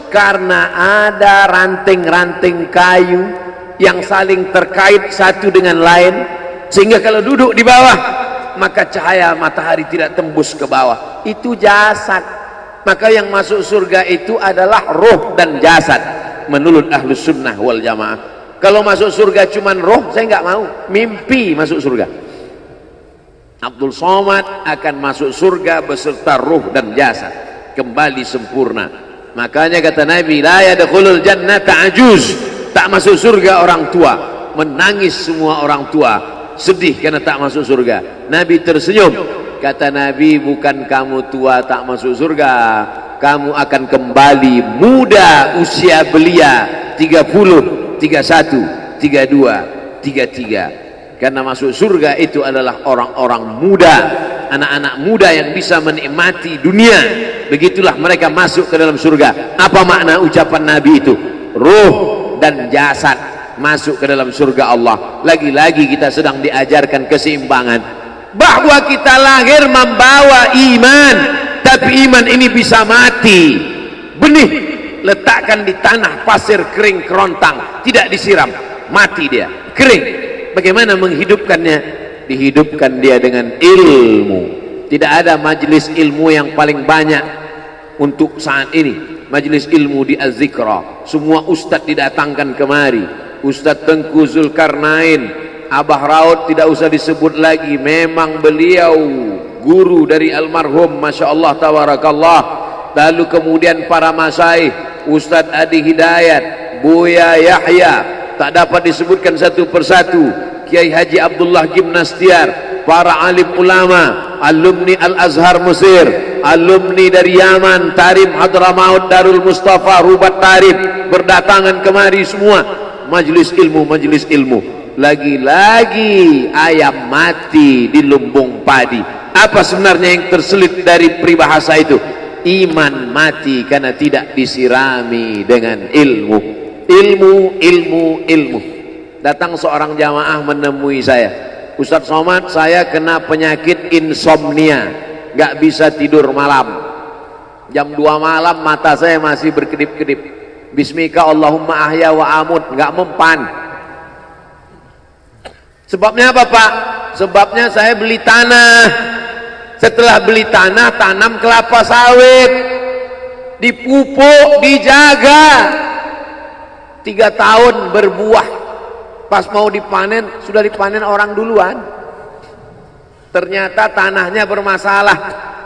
Karena ada ranting-ranting kayu yang saling terkait satu dengan lain, sehingga kalau duduk di bawah maka cahaya matahari tidak tembus ke bawah. Itu jasad. Maka yang masuk surga itu adalah roh dan jasad menurut Ahlus Sunnah wal Jamaah. Kalau masuk surga cuman roh, saya nggak mau, mimpi masuk surga. Abdul Somad akan masuk surga beserta roh dan jasad, kembali sempurna. Makanya kata Nabi, la yadkhulul jannata ajuz, tak masuk surga orang tua. Menangis semua orang tua, sedih karena tak masuk surga. Nabi tersenyum, kata Nabi, bukan kamu tua tak masuk surga, kamu akan kembali muda usia belia, 30, 31, 32, 33. Karena masuk surga itu adalah orang-orang muda, anak-anak muda yang bisa menikmati dunia. Begitulah mereka masuk ke dalam surga. Apa makna ucapan Nabi itu? Ruh dan jasad masuk ke dalam surga Allah. Lagi-lagi kita sedang diajarkan keseimbangan, bahwa kita lahir membawa iman, tapi iman ini bisa mati. Benih letakkan di tanah pasir kering kerontang, tidak disiram, mati dia, kering. Bagaimana menghidupkannya? Dihidupkan dia dengan ilmu. Tidak ada majelis ilmu yang paling banyak untuk saat ini, majelis ilmu di Az-Zikra. Semua ustadz didatangkan kemari. Ustadz Tengku Zulkarnain, Abah Raud tidak usah disebut lagi, memang beliau guru dari almarhum, Masya Allah tabarakallah. Lalu kemudian para masyaikh, Ustadz Adi Hidayat, Buya Yahya, tak dapat disebutkan satu persatu. Kiai Haji Abdullah Gimnastiar, para alim ulama, alumni Al-Azhar Mesir, alumni dari Yaman, Tarim Hadramaut, Darul Mustafa, Rubat Tarim, berdatangan kemari semua. Majelis ilmu, majelis ilmu. Lagi-lagi ayam mati di lumbung padi. Apa sebenarnya yang terselit dari peribahasa itu? Iman mati karena tidak disirami dengan ilmu. Ilmu. Datang seorang jamaah menemui saya, Ustadz Somad, saya kena penyakit insomnia, gak bisa tidur malam. Jam 2 malam mata saya masih berkedip-kedip. Bismika Allahumma ahya wa amut, gak mempan. Sebabnya apa Pak? Sebabnya saya beli tanah. Setelah beli tanah, tanam kelapa sawit, dipupuk, dijaga, 3 tahun berbuah. Pas mau dipanen, sudah dipanen orang duluan. Ternyata tanahnya bermasalah,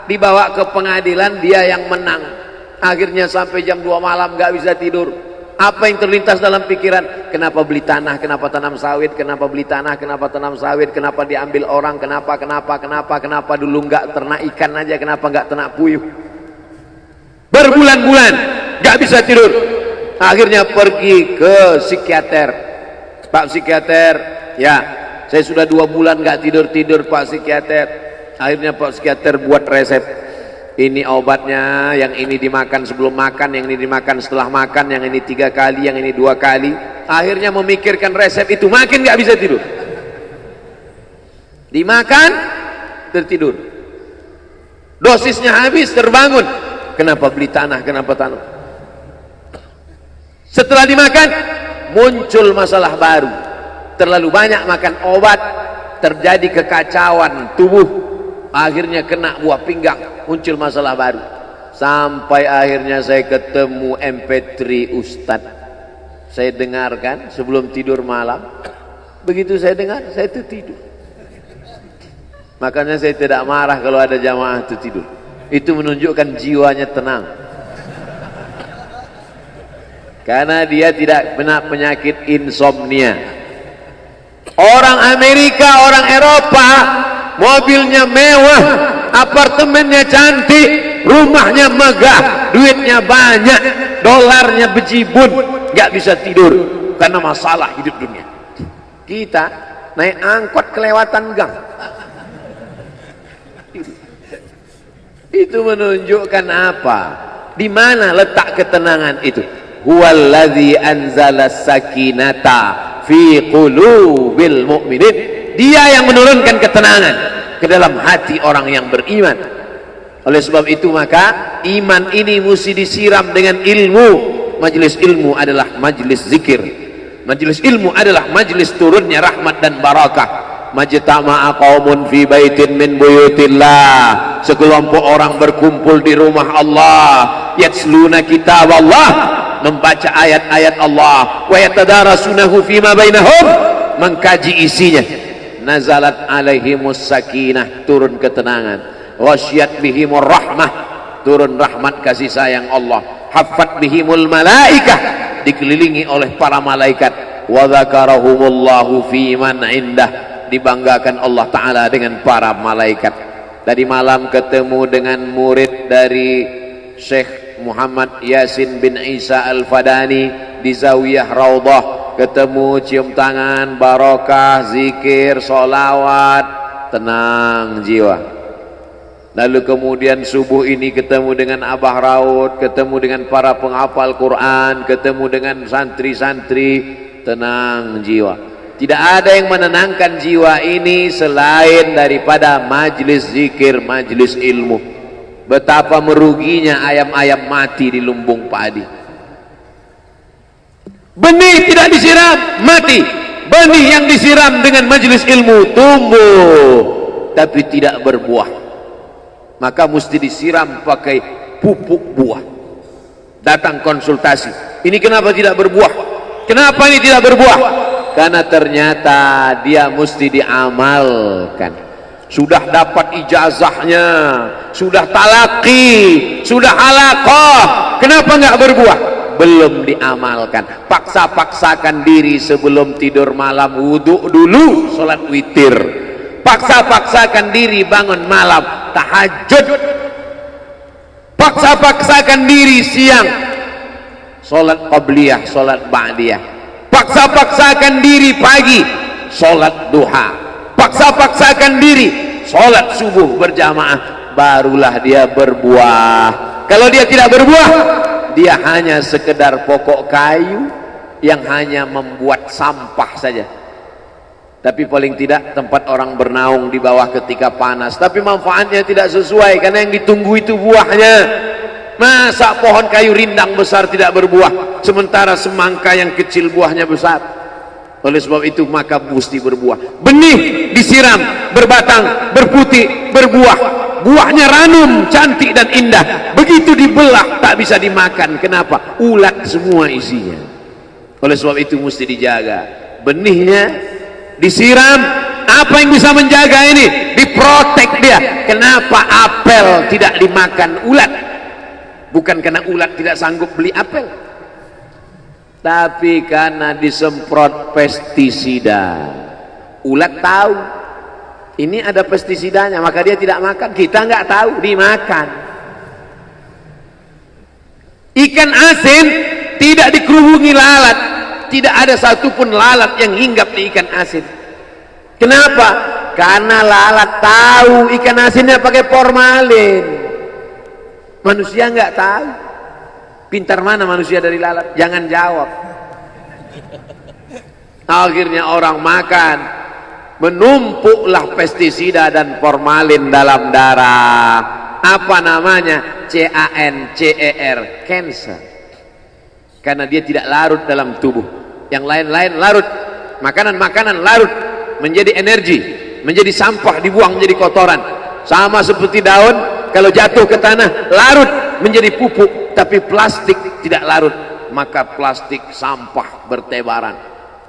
dibawa ke pengadilan, dia yang menang. Akhirnya sampai jam 2 malam gak bisa tidur. Apa yang terlintas dalam pikiran? Kenapa beli tanah, kenapa tanam sawit, kenapa beli tanah, kenapa tanam sawit, kenapa diambil orang, kenapa dulu gak ternak ikan aja, kenapa gak ternak puyuh. Berbulan-bulan gak bisa tidur. Akhirnya pergi ke psikiater. Pak psikiater, ya saya sudah 2 bulan gak tidur-tidur Pak psikiater. Akhirnya Pak psikiater buat resep. Ini obatnya, yang ini dimakan sebelum makan, yang ini dimakan setelah makan, yang ini 3 kali, yang ini 2 kali. Akhirnya memikirkan resep itu, makin nggak bisa tidur. Dimakan, tertidur. Dosisnya habis, terbangun. Kenapa beli tanah, kenapa tanah? Setelah dimakan, muncul masalah baru. Terlalu banyak makan obat, terjadi kekacauan tubuh. Akhirnya kena buah pinggang, muncul masalah baru. Sampai akhirnya saya ketemu MP3 Ustadz. Saya dengarkan sebelum tidur malam. Begitu saya dengar, saya tertidur. Makanya saya tidak marah kalau ada jamaah itu tidur. Itu menunjukkan jiwanya tenang. Karena dia tidak kena penyakit insomnia. Orang Amerika, orang Eropa, mobilnya mewah, apartemennya cantik, rumahnya megah, duitnya banyak, dolarnya bejibun, nggak bisa tidur karena masalah hidup dunia. Kita naik angkot kelewatan gang. Itu menunjukkan apa? Di mana letak ketenangan itu? Huwallazi anzala sakinata fi qulubil mu'minin. Dia yang menurunkan ketenangan ke dalam hati orang yang beriman. Oleh sebab itu maka iman ini mesti disiram dengan ilmu. Majelis ilmu adalah majelis zikir. Majelis ilmu adalah majelis turunnya rahmat dan barakah. Majtama'a qaumun fi baitin min buyutillah. Sekelompok orang berkumpul di rumah Allah, yatsluna kitab Allah, membaca ayat-ayat Allah, wa yatadarasunahu fima bainahum, mengkaji isinya. Nazalat alaihimus sakinah, turun ketenangan. Ghasyiyat bihimur rahmah, turun rahmat kasih sayang Allah. Haffat bihimul malaikah, dikelilingi oleh para malaikat. Wa dzakarahumullahu fi man indah, dibanggakan Allah Ta'ala dengan para malaikat. Tadi malam ketemu dengan murid dari Syekh Muhammad Yasin bin Isa Al-Fadani di Zawiyah Raudhah. Ketemu, cium tangan, barokah, zikir, sholawat, tenang jiwa. Lalu kemudian subuh ini ketemu dengan Abah Raud, ketemu dengan para penghafal Quran, ketemu dengan santri-santri, tenang jiwa. Tidak ada yang menenangkan jiwa ini selain daripada majlis zikir, majlis ilmu. Betapa meruginya ayam-ayam mati di lumbung padi. Benih tidak disiram, mati. Benih yang disiram dengan majlis ilmu tumbuh, tapi tidak berbuah. Maka mesti disiram pakai pupuk buah. Datang konsultasi, ini kenapa tidak berbuah? Kenapa ini tidak berbuah? Karena ternyata dia mesti diamalkan. Sudah dapat ijazahnya, sudah talaqi, sudah halaqah, kenapa nggak berbuah? Belum diamalkan. Paksa-paksakan diri sebelum tidur malam, wudhu dulu, sholat witir. Paksa-paksakan diri bangun malam, tahajud. Paksa-paksakan diri siang, sholat qabliyah, sholat ba'diyah. Paksa-paksakan diri pagi, sholat duha. Paksa-paksakan diri, sholat subuh berjamaah. Barulah dia berbuah. Kalau dia tidak berbuah, dia hanya sekedar pokok kayu yang hanya membuat sampah saja. Tapi paling tidak tempat orang bernaung di bawah ketika panas. Tapi manfaatnya tidak sesuai, karena yang ditunggu itu buahnya. Masa pohon kayu rindang besar tidak berbuah, sementara semangka yang kecil buahnya besar? Oleh sebab itu maka mesti berbuah. Benih disiram, berbatang, berputih, berbuah. Buahnya ranum, cantik dan indah. Begitu dibelah tak bisa dimakan. Kenapa? Ulat semua isinya. Oleh sebab itu mesti dijaga. Benihnya disiram. Apa yang bisa menjaga ini? Diprotek dia. Kenapa apel tidak dimakan ulat? Bukan karena ulat tidak sanggup beli apel, tapi karena disemprot pestisida. Ulat tahu ini ada pestisidanya, maka dia tidak makan. Kita nggak tahu, dimakan. Ikan asin tidak dikerubungi lalat, tidak ada satupun lalat yang hinggap di ikan asin. Kenapa? Karena lalat tahu ikan asinnya pakai formalin. Manusia nggak tahu. Pintar mana manusia dari lalat? Jangan jawab. Akhirnya orang makan, menumpuklah pestisida dan formalin dalam darah. Apa namanya? CANCER, cancer. Karena dia tidak larut dalam tubuh. Yang lain-lain larut. Makanan-makanan larut menjadi energi, menjadi sampah, dibuang menjadi kotoran. Sama seperti daun, kalau jatuh ke tanah larut menjadi pupuk. Tapi plastik tidak larut, maka plastik sampah bertebaran.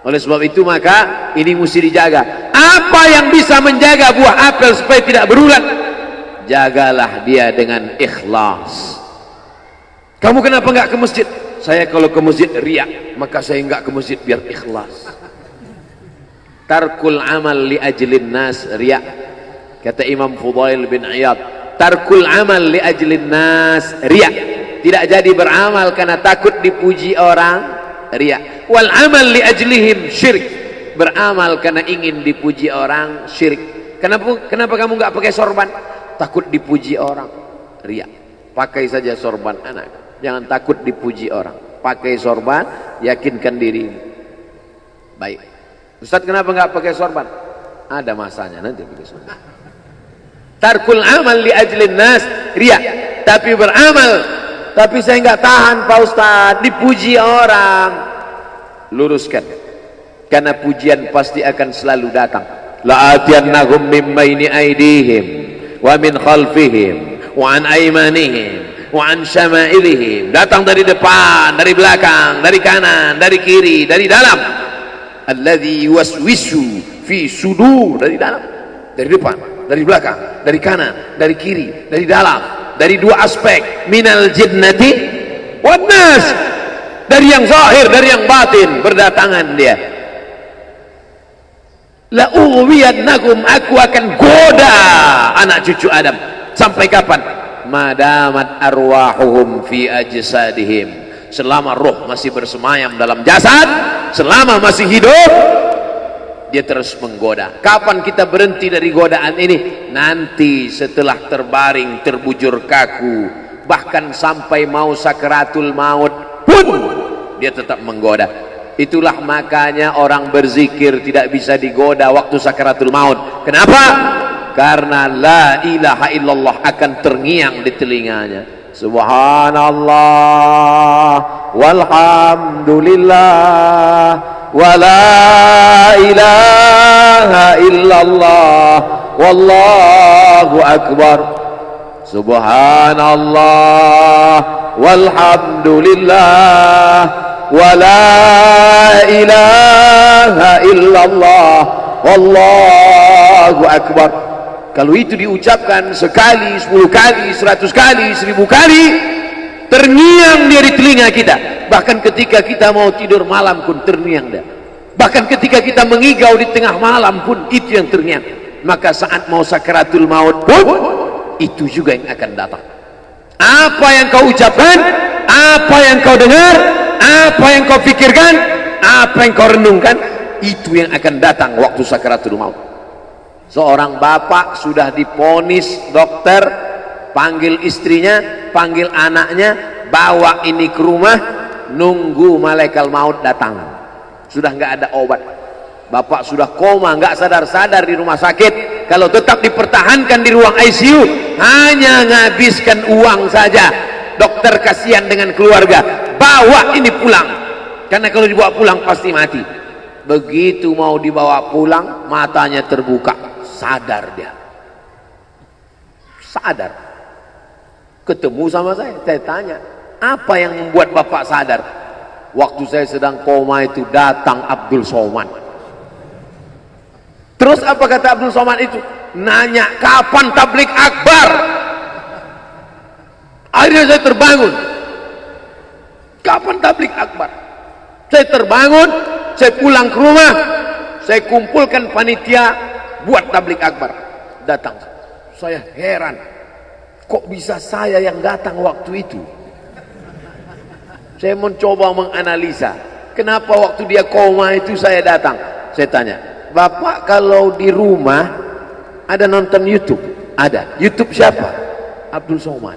Oleh sebab itu maka ini mesti dijaga. Apa yang bisa menjaga buah apel supaya tidak berulat? Jagalah dia dengan ikhlas. Kamu kenapa enggak ke masjid? Saya kalau ke masjid riak, maka saya enggak ke masjid biar ikhlas. Tarkul amal li ajlin nas riak. Kata Imam Fudail bin Iyad, tarkul amal li ajlin nas riak. Tidak jadi beramal karena takut dipuji orang, riya. Wal amal li ajlihim syirik. Beramal karena ingin dipuji orang, syirik. Kenapa kamu enggak pakai sorban? Takut dipuji orang, riya. Pakai saja sorban anak. Jangan takut dipuji orang. Pakai sorban, yakinkan diri. Baik. Ustaz, kenapa enggak pakai sorban? Ada masanya nanti pakai sorban. Tarkul amal li ajlin nas riya. Tapi beramal, tapi saya enggak tahan Pak Ustaz, dipuji orang. Luruskan, karena pujian pasti akan selalu datang. La'atiyannahum min baini aydihim wa min khalfihim wa an aymanihim wa an syama'ilihim. Datang dari depan, dari belakang, dari kanan, dari kiri, dari dalam. Alladzi yuwaswisu fi sudur, dari dalam, dari depan, dari belakang, dari kanan, dari kiri, dari dalam, dari dua aspek, minal jinnati wan nas. Dari yang zahir, dari yang batin berdatangan dia. La ughwiyannakum, aku akan goda anak cucu Adam. Sampai kapan? Madamat arwahuhum fi ajsadihim. Selama roh masih bersemayam dalam jasad, selama masih hidup, dia terus menggoda. Kapan kita berhenti dari godaan ini? Nanti setelah terbaring, terbujur kaku, bahkan sampai mau sakaratul maut pun dia tetap menggoda. Itulah makanya orang berzikir tidak bisa digoda waktu sakaratul maut. Kenapa? Karena la ilaha illallah akan terngiang di telinganya. Subhanallah walhamdulillah wa la ilaha illallah wallahu akbar. Subhanallah walhamdulillah wa la ilaha illallah wallahu akbar. Kalau itu diucapkan sekali, 10 kali, 100 kali, 1000 kali, terngiang dia di telinga kita. Bahkan ketika kita mau tidur malam pun terngiang dia. Bahkan ketika kita mengigau di tengah malam pun itu yang terngiang. Maka saat mau sakaratul maut pun itu juga yang akan datang. Apa yang kau ucapkan, apa yang kau dengar, apa yang kau pikirkan, apa yang kau renungkan, itu yang akan datang waktu sakaratul maut. Seorang bapak sudah diponis dokter, panggil istrinya, panggil anaknya, bawa ini ke rumah, nunggu malaikat maut datang. Sudah nggak ada obat. Bapak sudah koma, nggak sadar-sadar di rumah sakit. Kalau tetap dipertahankan di ruang ICU, hanya menghabiskan uang saja. Dokter kasihan dengan keluarga, bawa ini pulang. Karena kalau dibawa pulang pasti mati. Begitu mau dibawa pulang, matanya terbuka. Sadar dia. Sadar. Ketemu sama saya tanya, apa yang membuat bapak sadar? Waktu saya sedang koma itu datang Abdul Somad. Terus apa kata Abdul Somad itu? Nanya kapan tablik akbar. Akhirnya saya terbangun. Kapan tablik akbar? Saya terbangun, saya pulang ke rumah, saya kumpulkan panitia buat tablik akbar. Datang. Saya heran, kok bisa saya yang datang waktu itu? Saya mencoba menganalisa, kenapa waktu dia koma itu saya datang. Saya tanya, Bapak kalau di rumah ada nonton YouTube? Ada. YouTube siapa? Abdul Somad.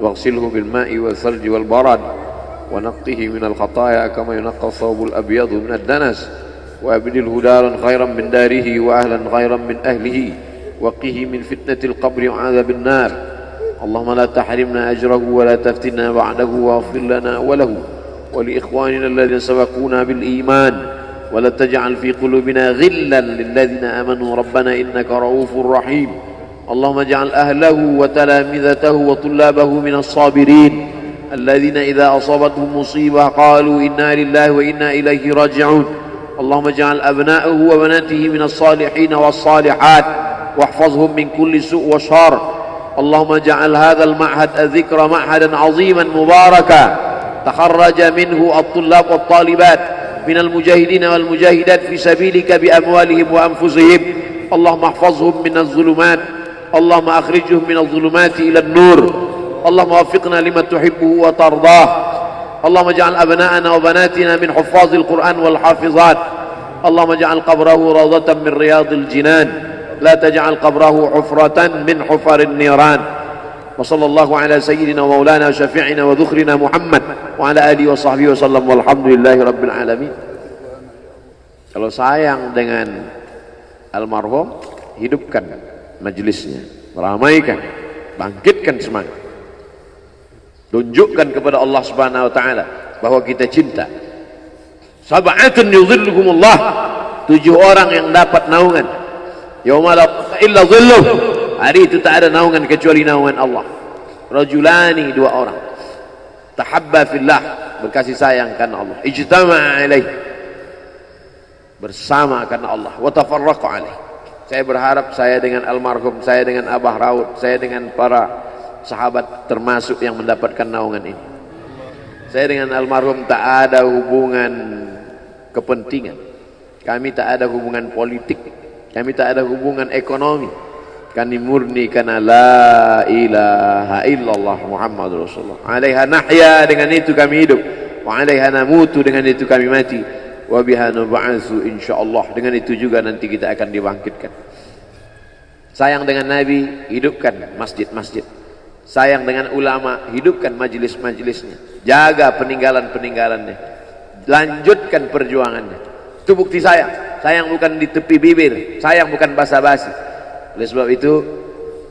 واغسله بالماء والثلج والبرد ونقه من الخطايا كما ينقى الثوب الأبيض من الدنس وأبدله دارا خيرا من داره وأهلا خيرا من أهله وقه من فتنة القبر وعذاب النار. اللهم لا تحرمنا أجره ولا تفتنا بعده واغفر لنا وله ولإخواننا الذين سبقونا بالإيمان ولا تجعل في قلوبنا غلا للذين آمنوا ربنا إنك رؤوف رحيم. اللهم اجعل أهله وتلامذته وطلابه من الصابرين الذين إذا أصابتهم مصيبة قالوا إنا لله وإنا إليه راجعون. اللهم اجعل أبناءه وبناته من الصالحين والصالحات واحفظهم من كل سوء وشر. اللهم اجعل هذا المعهد الذكر معهدا عظيما مباركا تخرج منه الطلاب والطالبات من المجاهدين والمجاهدات في سبيلك بأموالهم وأنفسهم. اللهم احفظهم من الظلمات، اللهم أخرجهم من الظلمات إلى النور. اللهم وفقنا لما تحبه وترضاه. اللهم اجعل أبناءنا وبناتنا من حفاظ القرآن والحافظات. اللهم اجعل قبره روضة من رياض الجنان لا تجعل قبره حفرة من حفر النيران. وصلى الله على سيدنا ومولانا وشفيعنا وذخرنا محمد وعلى آله وصحبه وسلم walhamdulillahi rabbil alamin. Kalau sayang dengan almarhum, hidupkan majelisnya, ramaikan, bangkitkan semangat, tunjukkan kepada Allah Subhanahu wa taala bahwa kita cinta. Sab'atun yuzilluhumullah, 7 orang yang dapat naungan yauma la illa dhilluh, hari itu tak ada naungan kecuali naungan Allah. Rajulani, 2 orang tahabba fillah, berkasih sayang karena Allah, ijtama'a alaih, bersama karena Allah, wa tafarraqa alaih. Saya berharap saya dengan almarhum, saya dengan Abah Raud, saya dengan para sahabat termasuk yang mendapatkan naungan ini. Saya dengan almarhum tak ada hubungan kepentingan, kami tak ada hubungan politik, kami tak ada hubungan ekonomi. Kami murni karena la ilaha illallah Muhammadur Rasulullah. Alaiha nahya, dengan itu kami hidup. Wa alaiha namutu, dengan itu kami mati. Wa biha nub'atsu insyaallah, dengan itu juga nanti kita akan dibangkitkan. Sayang dengan Nabi, hidupkan masjid-masjid. Sayang dengan ulama, hidupkan majlis-majlisnya. Jaga peninggalan-peninggalannya. Lanjutkan perjuangannya. Itu bukti sayang. Sayang bukan di tepi bibir, sayang bukan basa-basi. Oleh sebab itu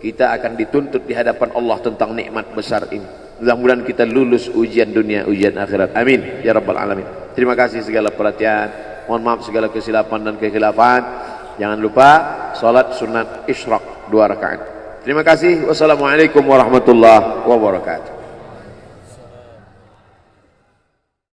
kita akan dituntut di hadapan Allah tentang nikmat besar ini. Mudah-mudahan kita lulus ujian dunia, ujian akhirat. Amin ya rabbal alamin. Terima kasih segala perhatian. Mohon maaf segala kesilapan dan kekhilafan. Jangan lupa salat sunat isyraq 2 rakaat. Terima kasih. Wassalamualaikum warahmatullahi wabarakatuh.